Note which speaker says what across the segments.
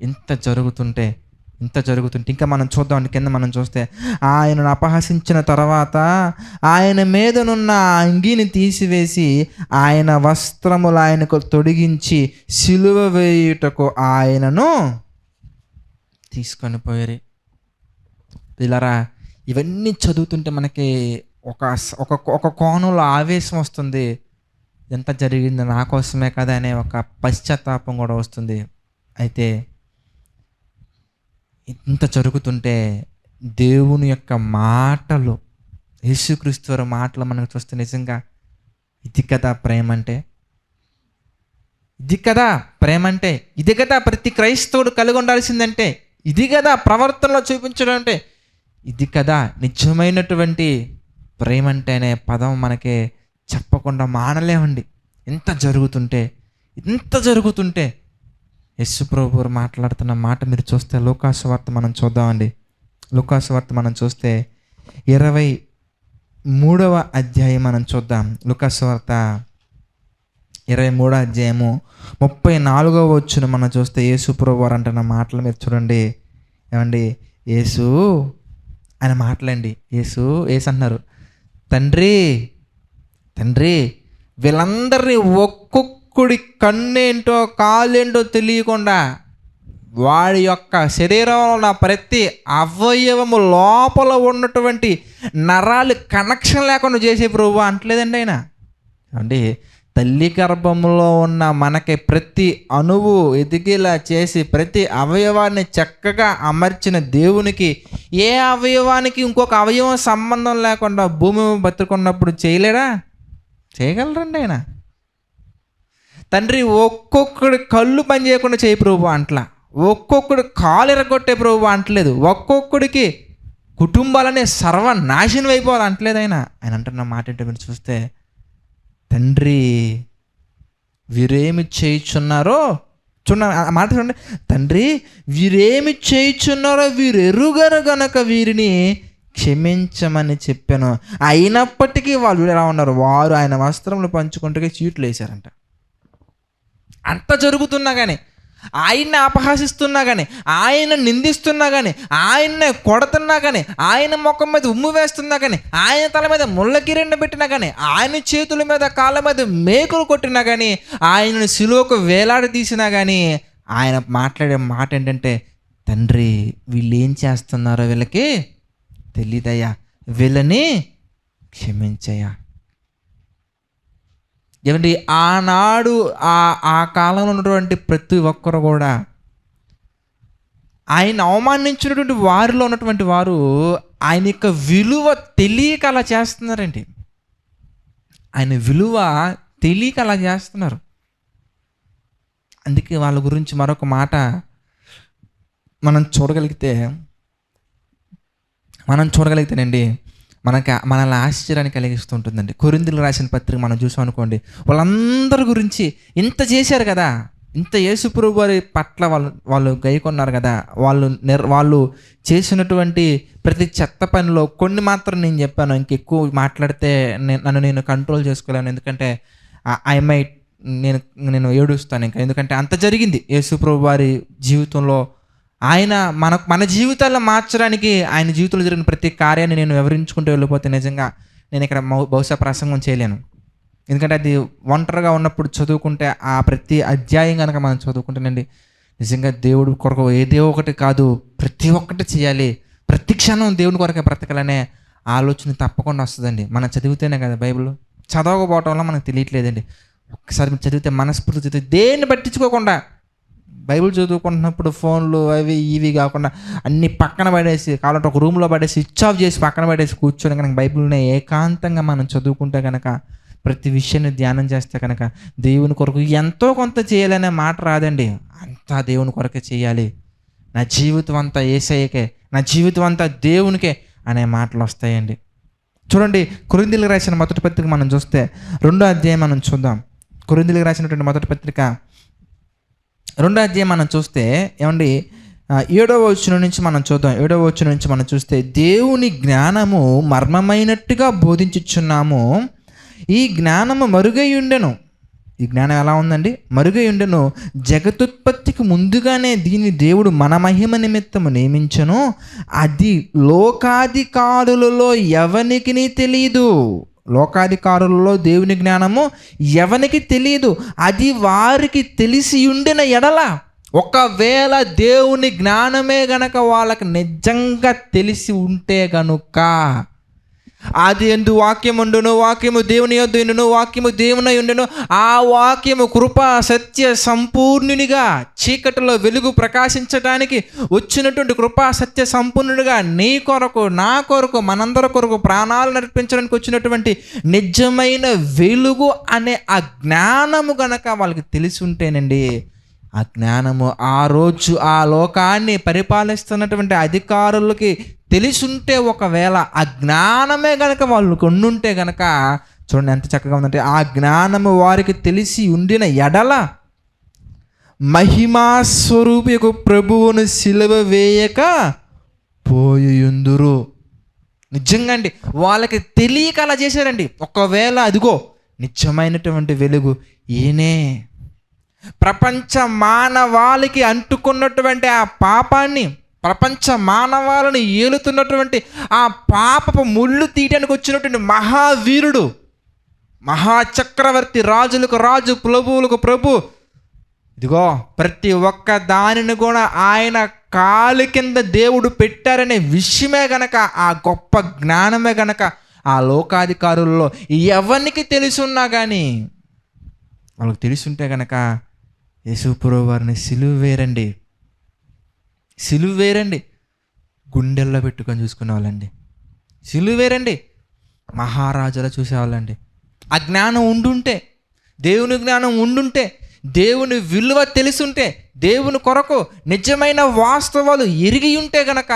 Speaker 1: ఇంత జరుగుతుంటే ఇంకా మనం చూద్దాం కింద మనం చూస్తే, ఆయనను అపహసించిన తర్వాత ఆయన మీదనున్న అంగీని తీసివేసి ఆయన వస్త్రములు ఆయనకు తొడిగించి సిలువ వేయుటకు ఆయనను తీసుకొని పోయారు. పిల్లరా, ఇవన్నీ చదువుతుంటే మనకి ఒక కోణంలో ఆవేశం వస్తుంది. ఎంత జరిగింది నా కోసమే కదా అనే ఒక పశ్చాత్తాపం కూడా వస్తుంది. అయితే ఇంత జరుగుతుంటే దేవుని యొక్క మాటలు, యేసుక్రీస్తు వారి మాటలు మనకు చూస్తే నిజంగా ఇది కదా ప్రేమ అంటే, ఇది కదా ప్రేమ అంటే, ఇది కదా ప్రతి క్రైస్తవుడు కలిగి ఉండాల్సిందంటే, ఇది కదా ప్రవర్తనలో చూపించడం అంటే, ఇది కదా నిజమైనటువంటి ప్రేమ అంటే అనే పదం మనకి చెప్పకుండా మానలేమండి. ఇంత జరుగుతుంటే యేసు ప్రభువు మాట్లాడుతున్న మాట మీరు చూస్తే లూకాసు వార్త మనం చూద్దామండి. లూకాసు వార్త మనం చూస్తే 23వ అధ్యాయం మనం చూద్దాం. లూకాసు వార్త 23వ అధ్యాయము 34వ వచనం మనం చూస్తే యేసు ప్రభువు వారు అంటున్న మాటలు మీరు చూడండి. ఏమండి, యేసు ఆయన మాటలండి. యేసు అంటున్నారు, తండ్రి వీళ్ళందరినీ ఒక్కొక్కడి కన్నేంటో కాలేంటో తెలియకుండా వాడి యొక్క శరీరంలో ఉన్న ప్రతి అవయవము లోపల ఉన్నటువంటి నరాలు కనెక్షన్ లేకుండా చేసే ప్రభువా అంటలేదండి ఆయన. అంటే తల్లి గర్భంలో ఉన్న మనకి ప్రతి అణువు ఎదిగేలా చేసి ప్రతి అవయవాన్ని చక్కగా అమర్చిన దేవునికి ఏ అవయవానికి ఇంకొక అవయవం సంబంధం లేకుండా భూమి బతుకున్నప్పుడు చేయగలరండి ఆయన. తండ్రి ఒక్కొక్కడి కళ్ళు పని చేయకుండా చేయి ప్రభు అంటలా, ఒక్కొక్కడి కాలు ఎరగొట్టే ప్రభు అంటలేదు, ఒక్కొక్కడికి కుటుంబాలనే సర్వనాశనం అయిపోవాలి అంటలేదు ఆయన. ఆయన అంటున్న మాట ఏంటో మీరు చూస్తే, తండ్రి వీరేమి చేయుచున్నారో మాట చూడండి, తండ్రి వీరేమి చేయుచున్నారో వీరు ఎరుగరు గనక వీరిని క్షమించమని చెప్పాను. అయినప్పటికీ వాళ్ళు ఎలా ఉన్నారు, వారు ఆయన వస్త్రములు పంచుకుంటే చీట్లు వేశారంట. అంత జరుగుతున్నా కానీ, ఆయన్ని అపహాసిస్తున్నా కానీ, ఆయన నిందిస్తున్నా కానీ, ఆయన్నే కొడుతున్నా కానీ, ఆయన ముఖం మీద ఉమ్ము వేస్తున్నా కానీ, ఆయన తల మీద ముళ్ళ కిరీటం పెట్టినా కానీ, ఆయన చేతుల మీద కాళ్ళ మీద మేకులు కొట్టినా కానీ, ఆయనను సిలువకు వేలాడి తీసినా కానీ, ఆయన మాట్లాడే మాట ఏంటంటే, తండ్రి వీళ్ళు ఏం చేస్తున్నారో వీళ్ళకి తెలీదయ్యా, వీళ్ళని క్షమించయ్యా. ఏమండి, ఆనాడు ఆ కాలంలో ఉన్నటువంటి ప్రతి ఒక్కరు కూడా ఆయన అవమానించినటువంటి వారిలో ఉన్నటువంటి వారు ఆయన యొక్క విలువ తెలియక అలా చేస్తున్నారండి. ఆయన విలువ తెలియక అలా చేస్తున్నారు. అందుకే వాళ్ళ గురించి మరొక మాట మనం చూడగలిగితేనండి మనల్ని ఆశ్చర్యాన్ని కలిగిస్తుంటుందండి. కొరింథీయులకు రాసిన పత్రిక మనం చూసాం అనుకోండి, వాళ్ళందరి గురించి ఇంత చేశారు కదా, ఇంత యేసు ప్రభువు వారి పట్ల వాళ్ళు గైకొన్నారు కదా, వాళ్ళు చేసినటువంటి ప్రతి చెత్త పనిలో కొన్ని మాత్రం నేను చెప్పాను. ఇంకెక్కువ మాట్లాడితే నన్ను నేను కంట్రోల్ చేసుకోలేను, ఎందుకంటే నేను ఏడుస్తాను ఇంకా. ఎందుకంటే అంత జరిగింది యేసు ప్రభువు వారి జీవితంలో. ఆయన మన జీవితాల్లో మార్చడానికి ఆయన జీవితంలో జరిగిన ప్రతి కార్యాన్ని నేను వివరించుకుంటూ వెళ్ళిపోతే నిజంగా నేను ఇక్కడ బహుశా ప్రసంగం చేయలేను. ఎందుకంటే అది ఒంటరిగా ఉన్నప్పుడు చదువుకుంటే ఆ ప్రతి అధ్యాయం కనుక మనం చదువుకుంటేనండి, నిజంగా దేవుడి కొరకు ఏదో ఒకటి కాదు ప్రతి ఒక్కటి చేయాలి, ప్రతి క్షణం దేవుని కొరకే బ్రతకాలనే ఆలోచన తప్పకుండా వస్తుందండి. మనం చదివితేనే కదా. బైబిల్ చదవకపోవటం వల్ల మనకు తెలియట్లేదండి. ఒక్కసారి చదివితే మనస్ఫూర్తి చదివితే దేన్ని పట్టించుకోకుండా బైబిల్ చదువుకుంటున్నప్పుడు ఫోన్లు అవి ఇవి కాకుండా అన్ని పక్కన పడేసి, కావాలంటే ఒక రూమ్లో పడేసి స్విచ్ ఆఫ్ చేసి పక్కన పడేసి కూర్చొని కనుక బైబిల్ని ఏకాంతంగా మనం చదువుకుంటే కనుక, ప్రతి విషయాన్ని ధ్యానం చేస్తే కనుక దేవుని కొరకు ఎంతో కొంత చేయాలనే మాట రాదండి. అంతా దేవుని కొరకే చేయాలి, నా జీవితం అంతా యేసయ్యకే, నా జీవితం అంతా దేవునికే అనే మాటలు వస్తాయండి. చూడండి, కొరింథీయులకు రాసిన మొదటి పత్రిక మనం చూస్తే 2వ అధ్యాయం మనం చూద్దాం. కొరింథీయులకు రాసినటువంటి మొదటి పత్రిక 2వ అధ్యాయం మనం చూస్తే ఏమండి 7వ వచనం నుంచి మనం చూద్దాం. 7వ వచనం నుంచి మనం చూస్తే, దేవుని జ్ఞానము మర్మమైనట్టుగా బోధించుచున్నాము, ఈ జ్ఞానము మరుగై ఉండెను, ఈ జ్ఞానం ఎలా ఉందండి? మరుగై ఉండెను, జగతుత్పత్తికి ముందుగానే దీన్ని దేవుడు మన మహిమ నిమిత్తము నియమించెను, అది లోకాధికారులలో ఎవనికిని తెలియదు. లోకాధికారులలో దేవుని జ్ఞానము ఎవనికి తెలియదు. అది వారికి తెలిసి ఉండిన ఎడల, ఒకవేళ దేవుని జ్ఞానమే గనక వాళ్ళకి నిజంగా తెలిసి ఉంటే గనుక, ఆది యందు వాక్యం ఉండును, వాక్యము దేవుని యొద్ద ఉండును, వాక్యము దేవుని ఉండును, ఆ వాక్యము కృప సత్య సంపూర్ణునిగా చీకటిలో వెలుగు ప్రకాశించడానికి వచ్చినటువంటి కృపా సత్య సంపూర్ణుడిగా నీ కొరకు, నా కొరకు, మనందరి కొరకు ప్రాణాలు నడిపించడానికి వచ్చినటువంటి నిజమైన వెలుగు అనే ఆ జ్ఞానము గనక వాళ్ళకి తెలిసి ఉంటేనండి, ఆ జ్ఞానము ఆ రోజు ఆ లోకాన్ని పరిపాలిస్తున్నటువంటి అధికారులకి తెలిసుంటే, ఒకవేళ ఆ జ్ఞానమే గనక వాళ్ళు కొన్నుంటే గనక, చూడండి ఎంత చక్కగా ఉందంటే, ఆ జ్ఞానము వారికి తెలిసి ఉండిన ఎడల మహిమాస్వరూపియకు ప్రభువును సిలువ వేయక పోయుందురు. నిజంగా అండి, వాళ్ళకి తెలియక అలా చేశారండి. ఒకవేళ అదిగో నిజమైనటువంటి వెలుగు ఈయనే, ప్రపంచ మానవాళికి అంటుకున్నటువంటి ఆ పాపాన్ని, ప్రపంచ మానవాళిని ఏలుతున్నటువంటి ఆ పాపపు ముళ్ళు తీయడానికి వచ్చినటువంటి మహావీరుడు, మహాచక్రవర్తి, రాజులకు రాజు, ప్రభువులకు ప్రభు, ఇదిగో ప్రతి ఒక్క దానిని కూడా ఆయన కాలు కింద దేవుడు పెట్టారనే విషయమే గనక, ఆ గొప్ప జ్ఞానమే గనక ఆ లోకాధికారుల్లో ఎవరికి తెలుసున్నా కానీ, వాళ్ళకి తెలుసుంటే గనక యేసుప్రభువు వారిని సిలువ వేరండి, గుండెల్లో పెట్టుకొని చూసుకునేవాళ్ళండి. సిలువ వేరండి, మహారాజులా చూసేవాళ్ళండి. ఆ జ్ఞానం ఉండుంటే, దేవుని జ్ఞానం ఉండుంటే, దేవుని విలువ తెలుసుంటే, దేవుని కొరకు నిజమైన వాస్తవాలు ఎరిగి ఉంటే గనక,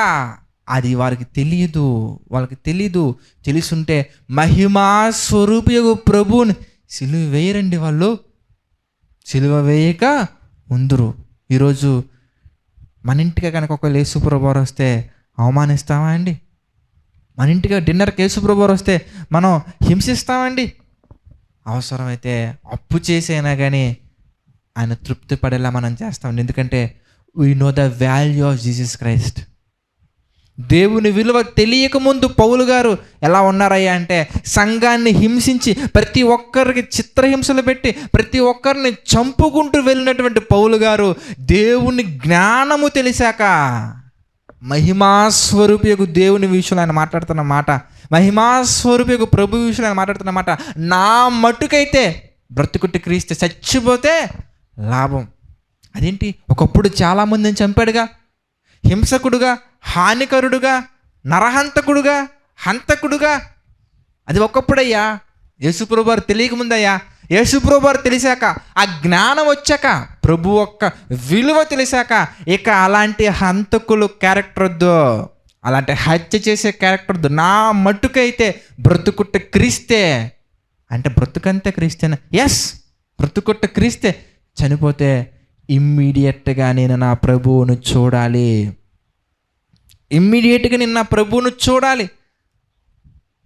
Speaker 1: అది వారికి తెలియదు. తెలుసుంటే మహిమా స్వరూపియగు ప్రభువుని సిలువ వేయరండి, వాళ్ళు సిలువ వేయక ఉందురు. ఈరోజు మన ఇంటికి కనుక ఒక యేసుప్రభువు వారు వస్తే అవమానిస్తామా అండి? మన ఇంటికి డిన్నర్కి యేసుప్రభువు వారు వస్తే మనం హింసిస్తామండి? అవసరమైతే అప్పు చేసైనా కానీ ఆయన తృప్తి పడేలా మనం చేస్తామండి. ఎందుకంటే we know the value of Jesus Christ. దేవుని విలువ తెలియకముందు పౌలు గారు ఎలా ఉన్నారయ్యా అంటే, సంఘాన్ని హింసించి ప్రతి ఒక్కరికి చిత్రహింసలు పెట్టి ప్రతి ఒక్కరిని చంపుకుంటూ వెళ్ళినటువంటి పౌలు గారు దేవుని జ్ఞానము తెలిసాక, మహిమాస్వరూపియకు దేవుని విషయంలో ఆయన మాట్లాడుతున్న మాట, మహిమాస్వరూపియకు ప్రభు విషయంలో ఆయన మాట్లాడుతున్న మాట, నా మట్టుకైతే బ్రతుకుట్టి క్రీస్తు, చచ్చిపోతే లాభం. అదేంటి, ఒకప్పుడు చాలామందిని చంపాడుగా, హింసకుడుగా, హానికరుడుగా, నరహంతకుడుగా, హంతకుడుగా. అది ఒకప్పుడయ్యా, యేసుప్రభువు వారు తెలియకముందయ్యా. యేసుప్రభువు వారు తెలిసాక, ఆ జ్ఞానం వచ్చాక, ప్రభు యొక్క విలువ తెలిసాక, ఇక అలాంటి హంతకులు క్యారెక్టర్ వద్దు, అలాంటి హత్య చేసే క్యారెక్టర్ వద్దు. నా మట్టుకైతే బ్రతుకుట్ట క్రీస్తే అంటే, బ్రతుకంతే క్రీస్తేనా? ఎస్, బ్రతుకుట్ట క్రీస్తే. చనిపోతే ఇమ్మీడియట్గా నేను నా ప్రభువును చూడాలి, ఇమ్మీడియట్గా నేను నా ప్రభువును చూడాలి,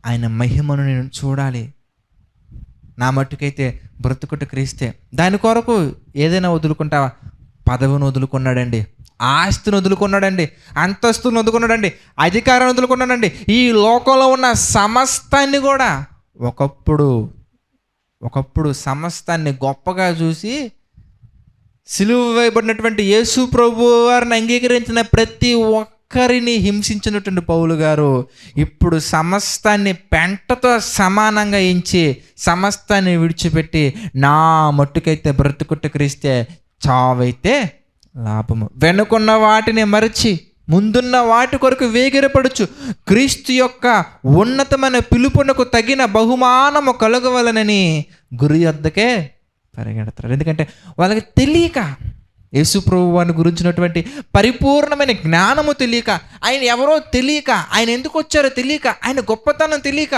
Speaker 1: ఆయన మహిమను నేను చూడాలి. నా మట్టుకైతే బ్రతుకుట క్రీస్తే. దాని కొరకు ఏదైనా వదులుకుంటావా? పదవిని వదులుకున్నాడండి, ఆస్తిని వదులుకున్నాడండి, అంతస్తుని వదులుకున్నాడండి, అధికారాన్ని వదులుకున్నాడండి, ఈ లోకంలో ఉన్న సమస్తాన్ని కూడా. ఒకప్పుడు సమస్తాన్ని గొప్పగా చూసి సిలువ వేయబడినటువంటి యేసు ప్రభు వారిని అంగీకరించిన ప్రతి ఒక్కరిని హింసించినటువంటి పౌలు గారు ఇప్పుడు సమస్తాన్ని పెంటతో సమానంగా ఎంచి సమస్తాన్ని విడిచిపెట్టి, నా మట్టుకైతే బ్రతుకుట్ట క్రీస్తే, చావైతే లాభము, వెనుకున్న వాటిని మరచి ముందున్న వాటి కొరకు వేగిరపడుచు క్రీస్తు యొక్క ఉన్నతమైన పిలుపునకు తగిన బహుమానము కలుగవలనని గురి వద్దకే పరిగెడతారు. ఎందుకంటే వాళ్ళకి తెలియక, యేసుప్రభు వారిని గురించినటువంటి పరిపూర్ణమైన జ్ఞానము తెలియక, ఆయన ఎవరో తెలియక, ఆయన ఎందుకు వచ్చారో తెలియక, ఆయన గొప్పతనం తెలియక,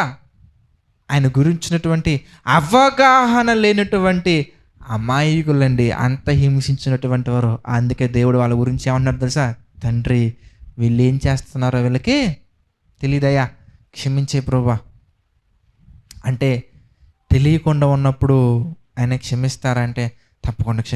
Speaker 1: ఆయన గురించినటువంటి అవగాహన లేనటువంటి అమాయకులండి అంత హింసించినటువంటి వారు. అందుకే దేవుడు వాళ్ళ గురించి ఏమన్నారు తెలుసా? తండ్రి, వీళ్ళు ఏం చేస్తున్నారో వీళ్ళకి తెలియదయ్యా, క్షమించే ప్రభువా. అంటే తెలియకుండా ఉన్నప్పుడు ఆయన క్షమిస్తారంటే తప్పకుండా